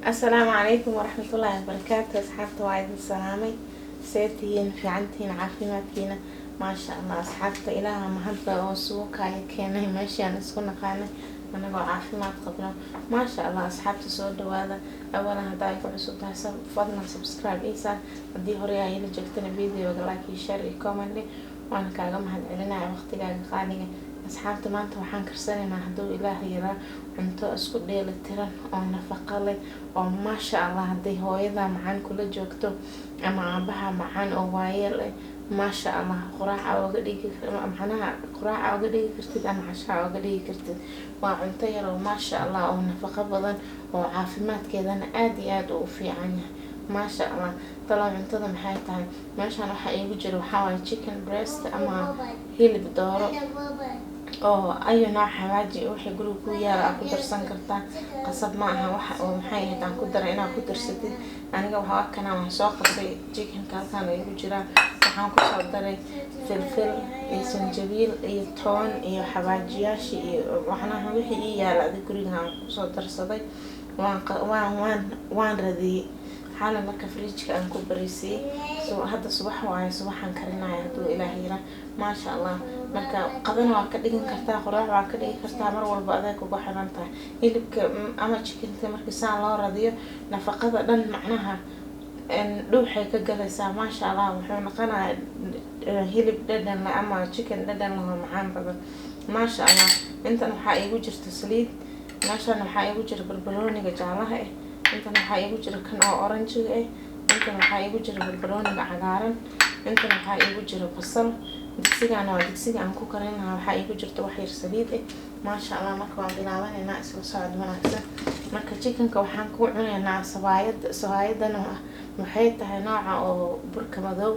السلام عليكم ورحمة الله وبركاته. أصحابتي وايد السلامي سيتين في عنتين عافيماتكينا ما شاء الله. أصحابتي إلها مهبة وسوكا كينا ماشي أنا سكون قانا أنا جو عافيمات قبله ما شاء الله. أصحابتي سود هذا أولا هدايك وعسوبها فضلا سبسكرايب إيسا ودي هوريا هيلي جبتنا فيديو ولايك شير كومنتي وأنا كاغا مهد علينا وقتي قانية. أصحابتي maanta waxaan karsanaynaa hadduu ilaahay yaraa cunto isku dheeli tiran oo nafaqo leh oo maasha allah haddii hooyada macaan kula joogto ama aabaha macaan oo waayeel eh maasha allah quraaca uga dhigi macnaha quraaca uga dhigi kartid ama cashaa uga dhigi kartid. waa cunto yar oo maasha allah oo nafaqo badan oo caafimaadkeedana aad iyo aad u fiican yahay maasha allah. talo cuntada maxay tahay meeshaan waxa iigu jiro waxaa waaye chicken breast ama hilib dooro oo ayu nooc xawaaji wixii guriga ku yaala aad ku darsan kartaa qasab ma aha waxa oo maxay ahayd aan ku daray inaad ku darsatid. aniga waxa kana waan soo qabtay chicken kaasaan igu jira waxaan ku soo daray filfil iyo sanjabiil iyo toon iyo xawaajiyaasha iyo waxna wixii yaala guriga aan ku soo darsaday waan radiyay حالا marka fridge aan ku barisay soo hadda subax waaye subaxan karinayo haduu ilaahay yira ma sha Allah. marka qadana waa ka dhigan kartaa quraac waa ka dhigi kartaa mar walba adeeg ugu xiran tahay hilibka ama chickenka marka saan loo radiyo nafaqada dhan macnaha in dhuuxay ka galaysaa ma sha Allah. wuxuu noqonayaa hilib dhadhan la ama chicken dhadhan la macaan badan ma sha Allah. intan waxa igu jirta saliid meeshan waxa igu jira barbarooniga jaalaha ah intan waxa igu jira kan oo orange ah intan waxa igu jira barbarooniga cagaaran intan waxa igu jira basal digsigan waa digsiga aan ku karinayo waxa igu jirta wax yar saliid ah ma sha Allah. marka waan bilaabanayna isla socod wanaagsan. marka chickenka waxaan ku cunaynaa sawaayadana waxay tahay nooca oo burka madow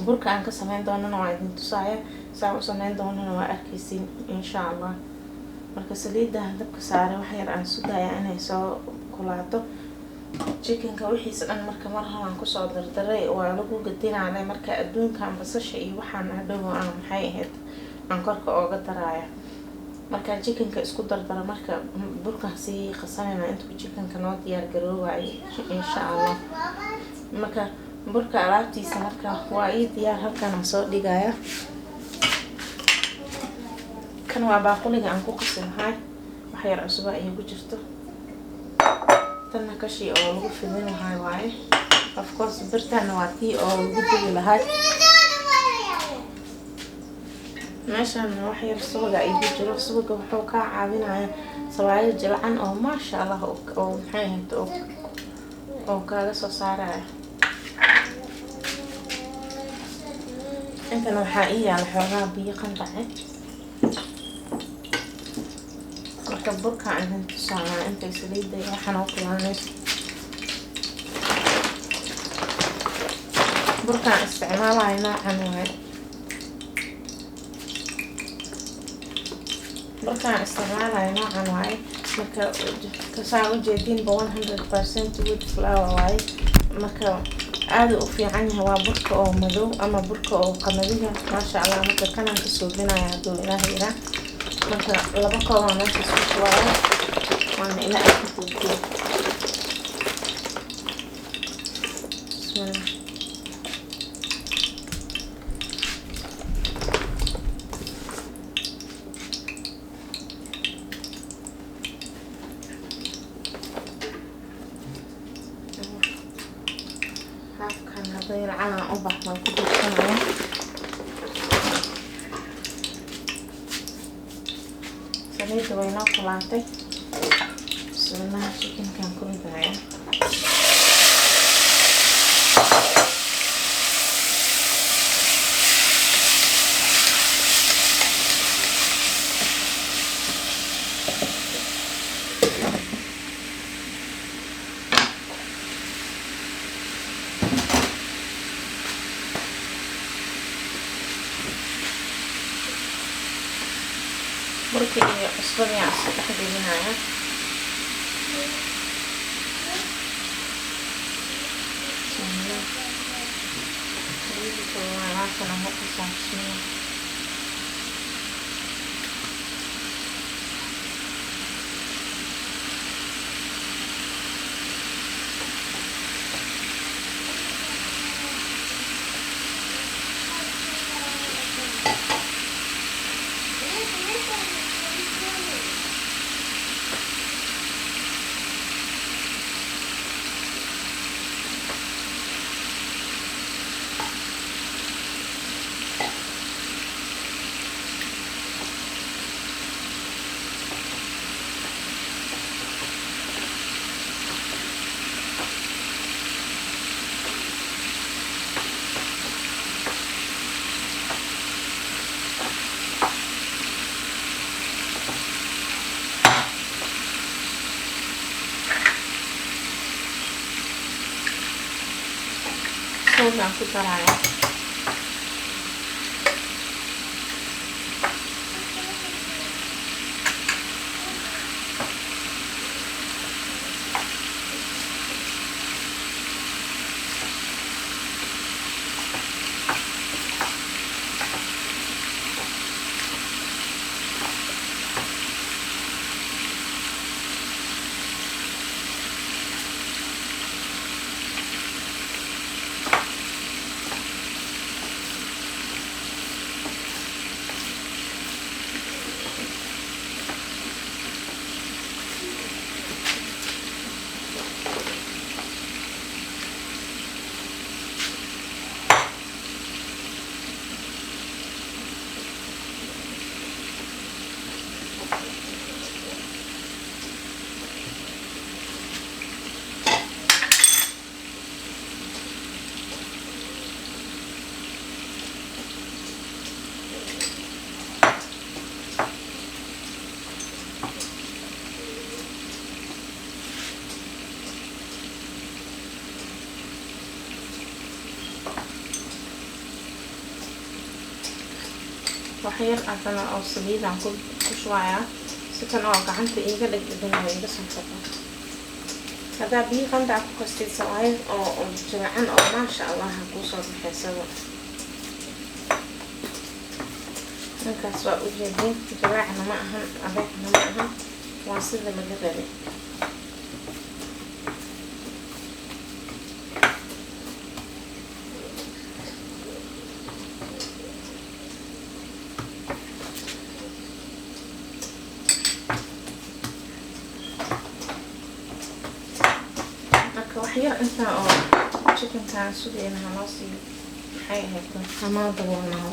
burka aan ka sameyn doonana waa idin tusaaya saa u sameyn doonana waa arkaysiin insha Allah. marka saliida dabka saaray wax yar aan sugaya inay soo kulaato chickenka wixiisa dhan marka mar halaan ku soo dardaray waa lagu gadinaanay marka adduunka basasha iyo waxaan hadhow aan maxay ahayd aan korka ooga daraaya. marka chickenka isku dardara marka burka si qasanayna intuu chickenka noo diyaar garoobay insha Allah. marka burka alaabtiisa marka waa ii diyaar halkan aan soo dhigaya kan waa baaquliga aan ku qasanahay wax yar cusub ay ku jirto tanna kashi oo lagu fidin lahaa waaye of course birtana waa tii oo lagu digi lahaa. meeshaan wax yar suuga ay ku jiro suuga wuxuu ka caawinayaa sawaayad jilcan oo maasha Allah oo maxay ahayd oo kaaga soo saaraya. intana waxa ii yaala xoogaa biyo qandace marka burka aan tusaanaa inta saliidda waxaan u kulaanay burka isticmaalayna noocan waaye marka ka soo jeedin 100% wood flour waaye marka aad u fiican yahay. waa burka oo madow ama burka oo qamadiga ma sha Allah. marka kana ka soo binaya haduu ilaahay yira marka laba koob meesha isku shubaaya waana ila arkaysiin. halkan hadii lacag u baxdo ku dirsanaya saliidda way noo kulaatay bismillaah. chickenkan ku ridaya burka iyo cusbada aan isku dhex gelinaya bismillaah. malay baan ku darayaa. waxyar aadana oo saliidaan ku shubayaa si kan oo gacanta iiga dhagdhaganayo iga soo fado. hadaa biyo qandac ku kastaysa waayo oo jilcan oo maasha allah kuu soo baxaysaba. ninkaas waa ujeedin jilacna ma ahan adeegna ma ahan, waa sida laga rabay. waxyar intaa oo chickenkaan sugayna hanoo sii maxay ahayd hamaa daboolnaa.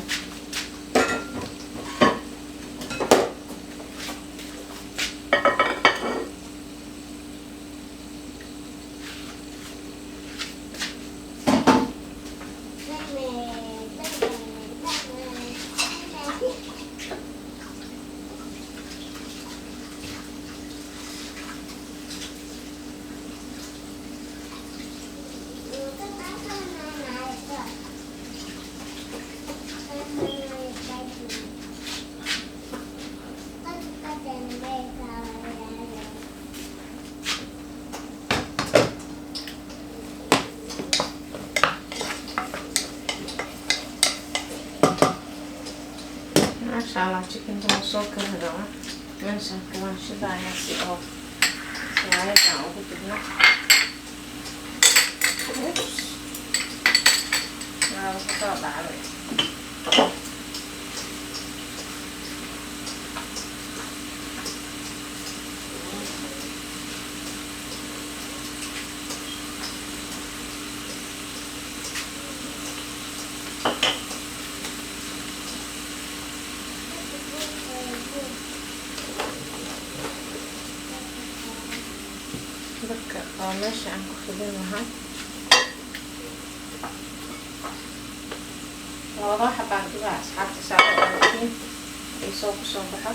maashaalla chickenka wuu soo karadawa. meeshaan waan shidayaa si oo sawaayadaan ugu dibno. waa soo dhacday. dadka oo meesha aan ku fidin lahaa labada xabaan dibaa asxaabta saacad aragtiin ay soo ku soo baxo.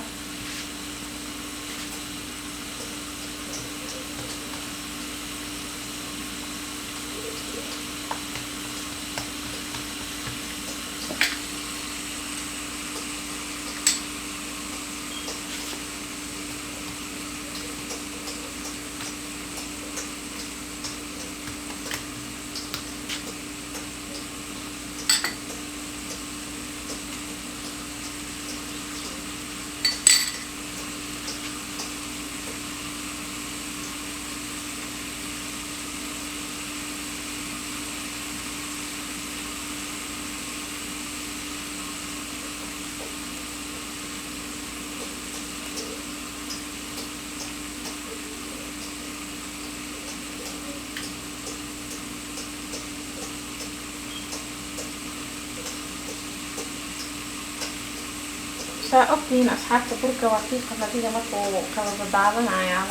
ogtiin asxaabta burka waa kii qamadiga markuu kala badaadanaya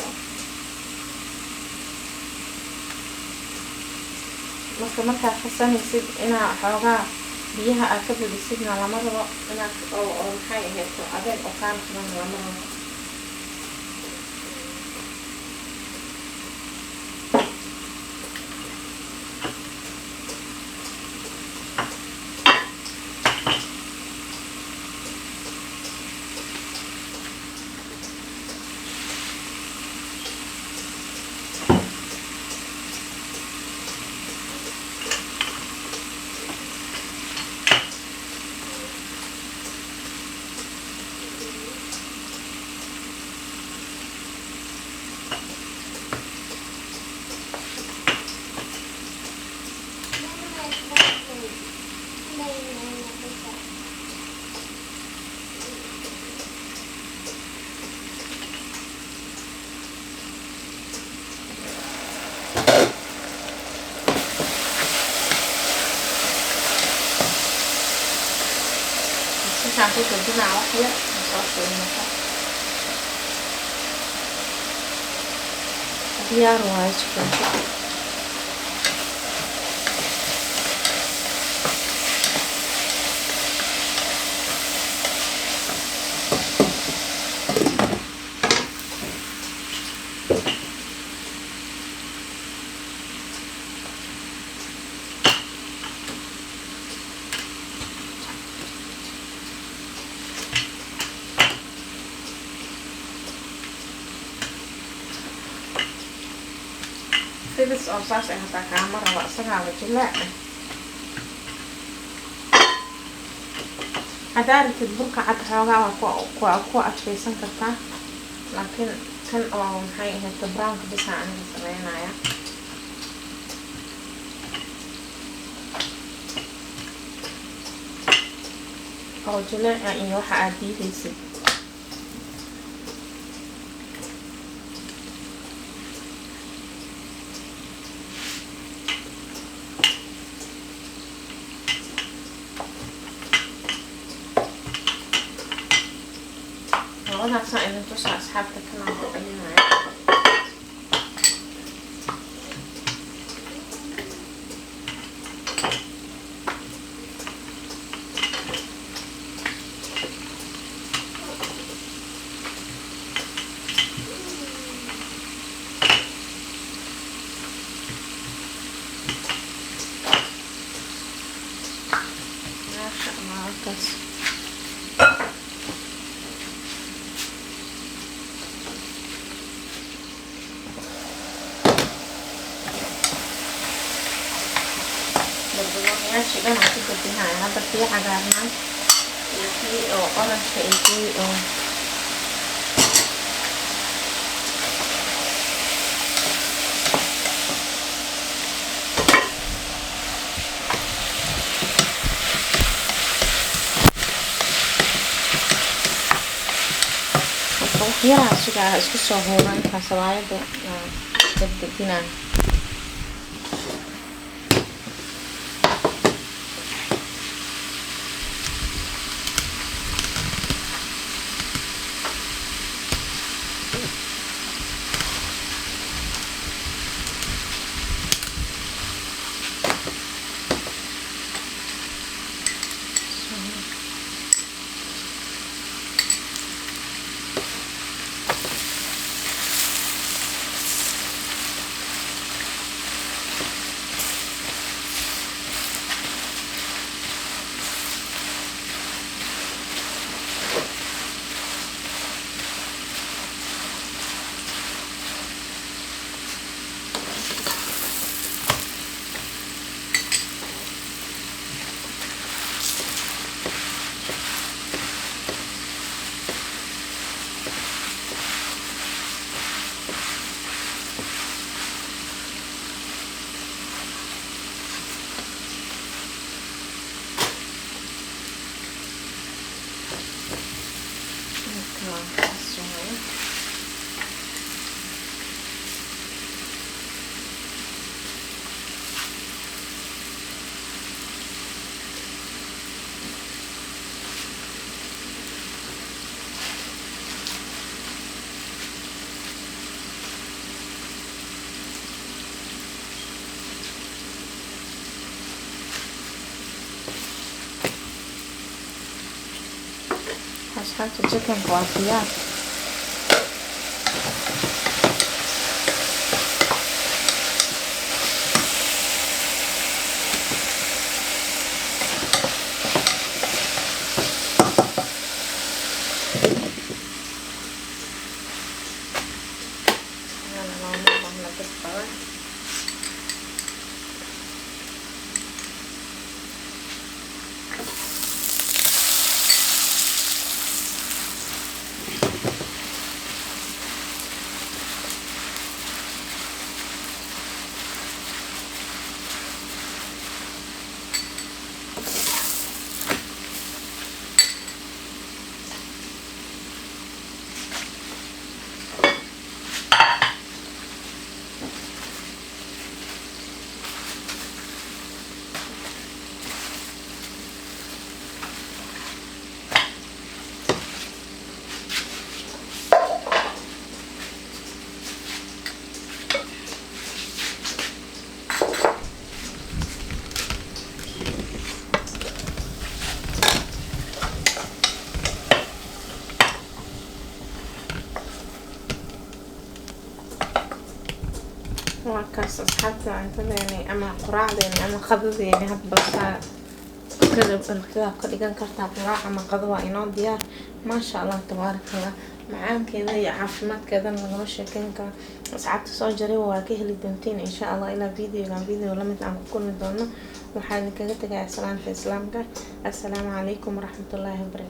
markaad kasanaysid inaa xoogaa biyaha aad ka bulisidna lama rabo inaad oo maxay ahayd adeeg oo kaan xiran lama rabo. meeshaan ku gudbinaa wax yar soo shiilnata diyaar waayo chicken-ka. Fidis oo saas ay hataa kaama raba isagaaba jilaac ah. Haddaa rabtid burka cad xoogaa waa ku adkaysan kartaa, laakiin kan oo maxay ahayd brownka bisa aniga sameynaya. oo jilaaca iyo waxa aad diidaysid. labadaas aan idin tusaa asxaabta kanaan ku celinaya. Maasha Allah halkaas. Barbarooniyaasha dhan aan ku gudbinaya hadda kii cagaarnaan iyo kii oo oranjka iyo kii oo wax yaraa sugaa isku soo hooran intaa sabaayada gudbinaya. asxaabta chicken waa diyaar. وكاس أصحابتي عندنا أما قراعدين أما خضدين هاد بس كذا كدغان kartaa quraac ama qado waa inoo diyaar maasha Allah tabaaraka Allah macaankeeda iyo caafimaadkeeda lagama sheekeyn karo asxaabta soo jaray waa ka heli doontiin insha Allah ila video la mid aan ku kulmi doono waxaan kaga tagay salaanta islaamka assalaamu calaykum waraxmatullaahi wabarakaatuh